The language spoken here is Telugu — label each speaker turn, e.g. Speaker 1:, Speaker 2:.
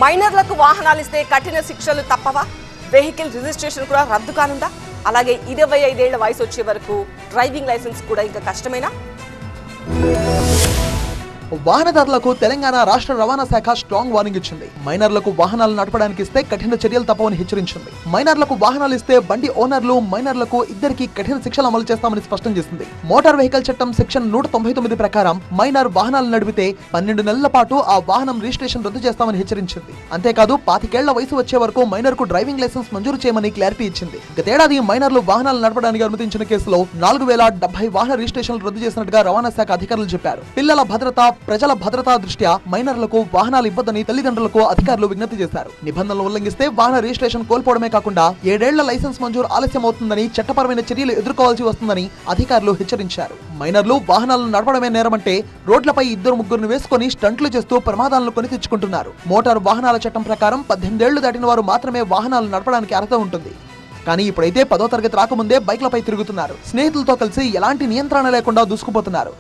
Speaker 1: మైనర్లకు వాహనాలు ఇస్తే కఠిన శిక్షలు తప్పవా? వెహికల్ రిజిస్ట్రేషన్ కూడా రద్దు కానుందా? అలాగే 25 ఏళ్ల వయసు వచ్చే వరకు డ్రైవింగ్ లైసెన్స్ కూడా ఇంకా కష్టమేనా?
Speaker 2: వాహనదారులకు తెలంగాణ రాష్ట్ర రవాణా శాఖ స్ట్రాంగ్ వార్నింగ్ ఇచ్చింది. మైనర్లకు వాహనాలు నడపడానికి ఇస్తే కఠిన చర్యలు తప్పవని హెచ్చరించింది. మైనర్లకు వాహనాలు ఇస్తే బండి ఓనర్లు, మైనర్లకు ఇద్దరికి కఠిన శిక్షలు అమలు చేస్తామని స్పష్టం చేసింది. మోటార్ వెహికల్ చట్టం సెక్షన్ 199 ప్రకారం మైనర్ వాహనాలు నడిపితే 12 నెలల పాటు ఆ వాహనం రిజిస్ట్రేషన్ రద్దు చేస్తామని హెచ్చరించింది. అంతేకాదు 25 ఏళ్ల వయసు వచ్చే వరకు మైనర్ కు డ్రైవింగ్ లైసెన్స్ మంజూరు చేయమని క్లారిటీ ఇచ్చింది. గతేడాది మైనర్లు వాహనాలు నడపడానికి అనుమతించిన కేసులో 4070 వాహన రిజిస్ట్రేషన్లు రద్దు చేసినట్టుగా రవాణా శాఖ అధికారులు చెప్పారు. పిల్లల భద్రత, ప్రజల భద్రతా దృష్ట్యా మైనర్లకు వాహనాలు ఇవ్వదని తల్లిదండ్రులకు అధికారులు విజ్ఞప్తి చేశారు. నిబంధనలు ఉల్లంఘిస్తే వాహన రిజిస్ట్రేషన్ కోల్పోవడమే కాకుండా 7 ఏళ్ల లైసెన్స్ మంజూరు ఆలస్యం అవుతుందని, చట్టపరమైన చర్యలు ఎదుర్కోవాల్సి వస్తుందని అధికారులు హెచ్చరించారు. మైనర్లు వాహనాలను నడపడమే నేరమంటే రోడ్లపై 2-3 వేసుకుని స్టంట్లు చేస్తూ ప్రమాదాలను కొని తెచ్చుకుంటున్నారు. మోటారు వాహనాల చట్టం ప్రకారం 18 ఏళ్లు దాటిన వారు మాత్రమే వాహనాలు నడపడానికి అర్హత ఉంటుంది. కానీ ఇప్పుడైతే 10వ తరగతి రాకముందే బైక్లపై తిరుగుతున్నారు. స్నేహితులతో కలిసి ఎలాంటి నియంత్రణ లేకుండా దూసుకుపోతున్నారు.